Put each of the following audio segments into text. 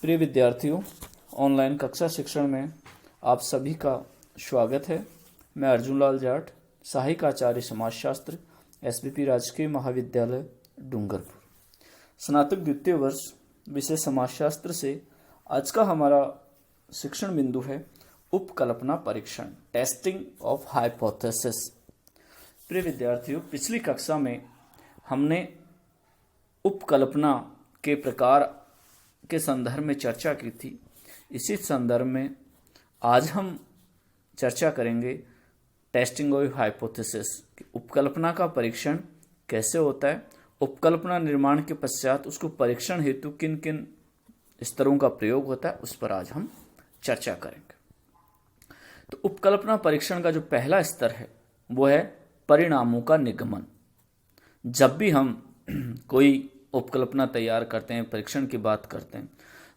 प्रिय विद्यार्थियों, ऑनलाइन कक्षा शिक्षण में आप सभी का स्वागत है। मैं अर्जुन लाल जाट, सहायक आचार्य समाजशास्त्र, एसबीपी राजकीय महाविद्यालय डूंगरपुर, स्नातक द्वितीय वर्ष, विषय समाजशास्त्र से आज का हमारा शिक्षण बिंदु है उपकल्पना परीक्षण, टेस्टिंग ऑफ हाइपोथेसिस। प्रिय विद्यार्थियों, पिछली कक्षा में हमने उपकल्पना के प्रकार के संदर्भ में चर्चा की थी। इसी संदर्भ में आज हम चर्चा करेंगे टेस्टिंग ऑफ हाइपोथेसिस, उपकल्पना का परीक्षण कैसे होता है, उपकल्पना निर्माण के पश्चात उसको परीक्षण हेतु किन किन स्तरों का प्रयोग होता है, उस पर आज हम चर्चा करेंगे। तो उपकल्पना परीक्षण का जो पहला स्तर है वो है परिणामों का निगमन। जब भी हम कोई उपकल्पना तैयार करते हैं, परीक्षण की बात करते हैं,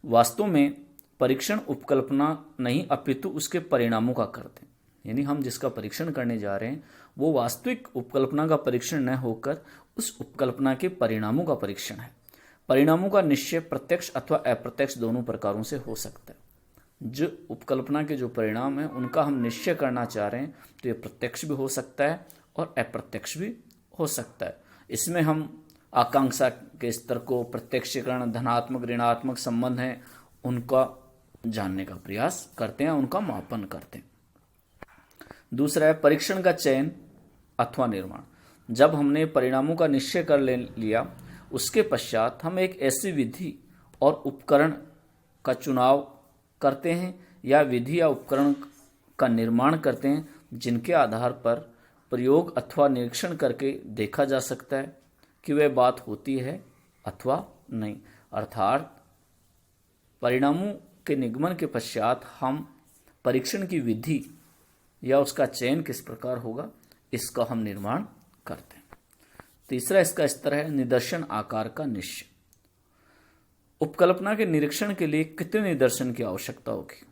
वास्तव में परीक्षण उपकल्पना नहीं अपितु उसके परिणामों का करते हैं। यानी हम जिसका परीक्षण करने जा रहे हैं वो वास्तविक उपकल्पना का परीक्षण न होकर उस उपकल्पना के परिणामों का परीक्षण है। परिणामों का निश्चय प्रत्यक्ष अथवा अप्रत्यक्ष दोनों प्रकारों से हो सकता है। जो उपकल्पना के जो परिणाम है उनका हम निश्चय करना चाह रहे हैं तो ये प्रत्यक्ष भी हो सकता है और अप्रत्यक्ष भी हो सकता है। इसमें हम आकांक्षा के स्तर को, प्रत्यक्षीकरण, धनात्मक ऋणात्मक संबंध हैं उनका जानने का प्रयास करते हैं, उनका मापन करते हैं। दूसरा है परीक्षण का चयन अथवा निर्माण। जब हमने परिणामों का निश्चय कर लिया उसके पश्चात हम एक ऐसी विधि और उपकरण का चुनाव करते हैं या विधि या उपकरण का निर्माण करते हैं जिनके आधार पर प्रयोग अथवा निरीक्षण करके देखा जा सकता है कि वह बात होती है अथवा नहीं। अर्थात परिणामों के निगमन के पश्चात हम परीक्षण की विधि या उसका चयन किस प्रकार होगा इसका हम निर्माण करते हैं। तीसरा इसका स्तर है निदर्शन आकार का निश्चय। उपकल्पना के निरीक्षण के लिए कितने निदर्शन की आवश्यकता होगी,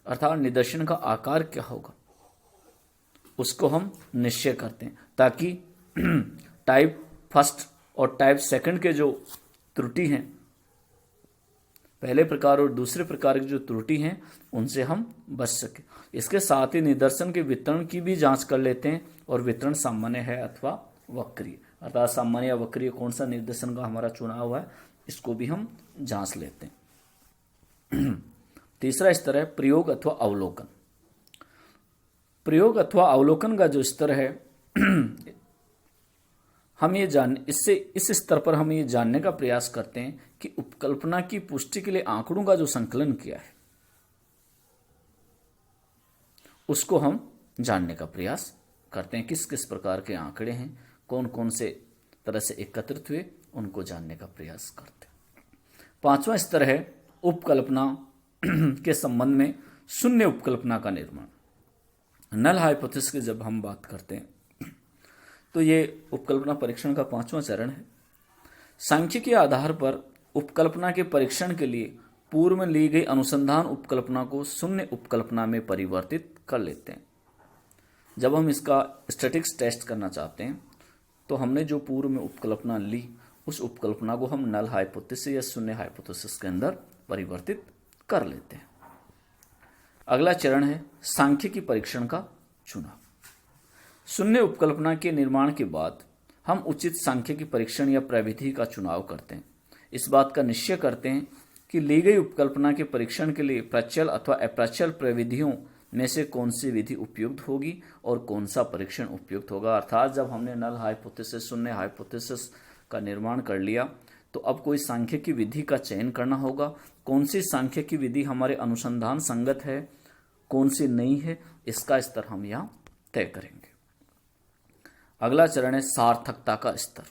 अर्थात निदर्शन का आकार क्या होगा, उसको हम निश्चय करते हैं ताकि टाइप फर्स्ट और टाइप सेकंड के जो त्रुटि हैं, पहले प्रकार और दूसरे प्रकार की जो त्रुटि हैं उनसे हम बच सके। इसके साथ ही निदर्शन के वितरण की भी जांच कर लेते हैं और वितरण सामान्य है अथवा वक्रीय, अर्थात सामान्य या वक्रीय कौन सा निदर्शन का हमारा चुनाव हुआ है इसको भी हम जांच लेते हैं। तीसरा स्तर है प्रयोग अथवा अवलोकन। प्रयोग अथवा अवलोकन का जो स्तर है हम ये इस स्तर पर हम ये जानने का प्रयास करते हैं कि उपकल्पना की पुष्टि के लिए आंकड़ों का जो संकलन किया है उसको हम जानने का प्रयास करते हैं। किस किस प्रकार के आंकड़े हैं, कौन कौन से तरह से एकत्रित हुए, उनको जानने का प्रयास करते हैं। पांचवा स्तर है उपकल्पना के संबंध में शून्य उपकल्पना का निर्माण। नल हाइपोथेसिस की जब हम बात करते हैं तो ये उपकल्पना परीक्षण का पांचवा चरण है। सांख्यिकी के आधार पर उपकल्पना के परीक्षण के लिए पूर्व में ली गई अनुसंधान उपकल्पना को शून्य उपकल्पना में परिवर्तित कर लेते हैं। जब हम इसका स्टैटिक्स टेस्ट करना चाहते हैं तो हमने जो पूर्व में उपकल्पना ली उस उपकल्पना को हम नल हाइपोथेसिस या शून्य हाइपोथेसिस के अंदर परिवर्तित कर लेते हैं। अगला चरण है सांख्यिकी परीक्षण का चुनाव। शून्य उपकल्पना के निर्माण के बाद हम उचित सांख्यिकी परीक्षण या प्रविधि का चुनाव करते हैं। इस बात का निश्चय करते हैं कि ली गई उपकल्पना के परीक्षण के लिए प्रचल अथवा अप्रचल प्रविधियों में से कौन सी विधि उपयुक्त होगी और कौन सा परीक्षण उपयुक्त होगा। अर्थात जब हमने नल हाइपोथेसिस, शून्य हाइपोथेसिस का निर्माण कर लिया तो अब कोई सांख्यिकी विधि का चयन करना होगा। कौन सी सांख्यिकी विधि हमारे अनुसंधान संगत है, कौन सी नहीं है, इसका स्तर हम यहाँ तय करेंगे। अगला चरण है सार्थकता का स्तर।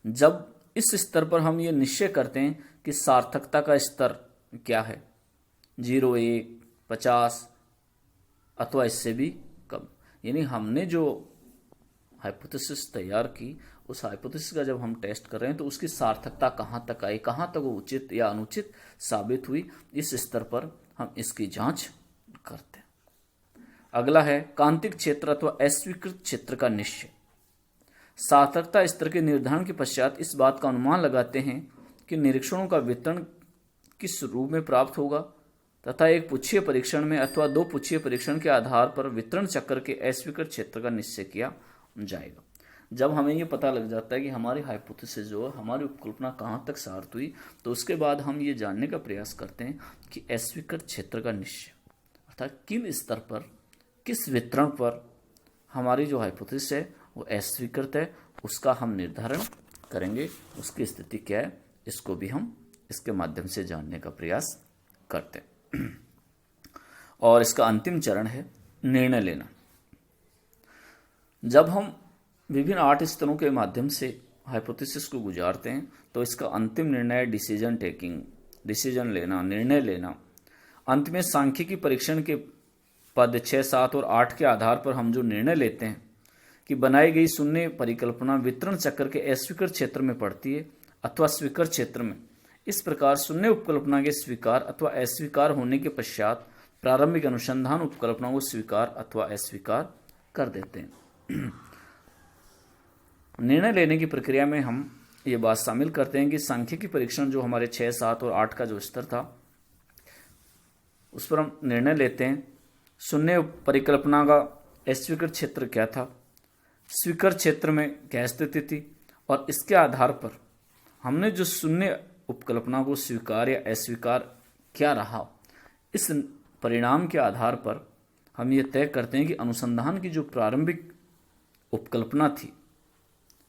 जब इस स्तर पर हम ये निश्चय करते हैं कि सार्थकता का स्तर क्या है, 0, 1, 50 अथवा इससे भी कम, यानी हमने जो हाइपोथेसिस तैयार की उस हाइपोथेसिस का जब हम टेस्ट कर रहे हैं तो उसकी सार्थकता कहाँ तक आई, कहाँ तक वो उचित या अनुचित साबित हुई, इस स्तर पर हम इसकी जांच करते हैं। अगला है कांतिक क्षेत्र अथवा अस्वीकृत क्षेत्र का निश्चय। सार्थकता स्तर के निर्धारण के पश्चात इस बात का अनुमान लगाते हैं कि निरीक्षणों का वितरण किस रूप में प्राप्त होगा तथा एक पुच्छीय परीक्षण में अथवा दो पुच्छीय परीक्षण के आधार पर वितरण चक्र के अस्वीकृत क्षेत्र का निश्चय किया जाएगा। जब हमें ये पता लग जाता है कि हमारी हाइपोथेसिस जो है, हमारी उपकल्पना कहाँ तक सार्थ हुई, तो उसके बाद हम ये जानने का प्रयास करते हैं कि अस्वीकृत क्षेत्र का निश्चय अर्थात किन स्तर पर, किस वितरण पर हमारी जो हाइपोथेसिस है वो अस्वीकृत है, उसका हम निर्धारण करेंगे। उसकी स्थिति क्या है, इसको भी हम इसके माध्यम से जानने का प्रयास करते हैं। और इसका अंतिम चरण है निर्णय लेना। जब हम विभिन्न 8 स्तरों के माध्यम से हाइपोथेसिस को गुजारते हैं तो इसका अंतिम निर्णय डिसीजन टेकिंग, डिसीजन लेना, निर्णय लेना। अंत में सांख्यिकी परीक्षण के पद 6, 7 और 8 के आधार पर हम जो निर्णय लेते हैं कि बनाई गई शून्य परिकल्पना वितरण चक्र के अस्वीकृत क्षेत्र में पड़ती है अथवा स्वीकृत क्षेत्र में। इस प्रकार शून्य उपकल्पना के स्वीकार अथवा अस्वीकार होने के पश्चात प्रारंभिक अनुसंधान उपकल्पना को स्वीकार अथवा अस्वीकार कर देते हैं। निर्णय लेने की प्रक्रिया में हम ये बात शामिल करते हैं कि सांख्यिकी परीक्षण जो हमारे 6, 7 और 8 का जो स्तर था उस पर हम निर्णय लेते हैं शून्य परिकल्पना का अस्वीकृत क्षेत्र क्या था, स्वीकृत क्षेत्र में क्या स्थिति थी, और इसके आधार पर हमने जो शून्य उपकल्पना को स्वीकार या अस्वीकार क्या रहा, इस परिणाम के आधार पर हम ये तय करते हैं कि अनुसंधान की जो प्रारंभिक उपकल्पना थी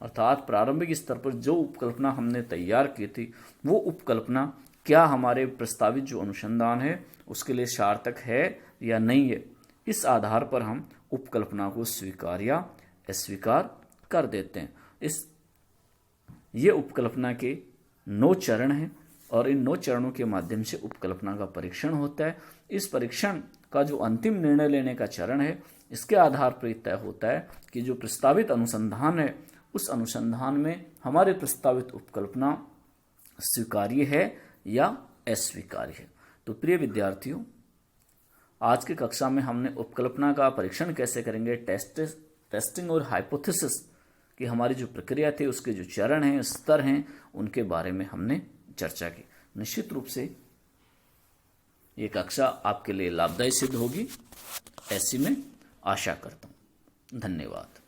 अर्थात प्रारंभिक स्तर पर जो उपकल्पना हमने तैयार की थी वो उपकल्पना क्या हमारे प्रस्तावित जो अनुसंधान है उसके लिए सार्थक है या नहीं है। इस आधार पर हम उपकल्पना को स्वीकार या अस्वीकार कर देते हैं। ये उपकल्पना के 9 चरण हैं और इन 9 चरणों के माध्यम से उपकल्पना का परीक्षण होता है। इस परीक्षण का जो अंतिम निर्णय लेने का चरण है इसके आधार पर तय होता है कि जो प्रस्तावित अनुसंधान है उस अनुसंधान में हमारे प्रस्तावित उपकल्पना स्वीकार्य है या अस्वीकार्य है। तो प्रिय विद्यार्थियों, आज की कक्षा में हमने उपकल्पना का परीक्षण कैसे करेंगे, टेस्टिंग और हाइपोथेसिस की हमारी जो प्रक्रिया थी उसके जो चरण हैं, स्तर हैं, उनके बारे में हमने चर्चा की। निश्चित रूप से ये कक्षा आपके लिए लाभदायी सिद्ध होगी, ऐसी मैं आशा करता हूँ। धन्यवाद।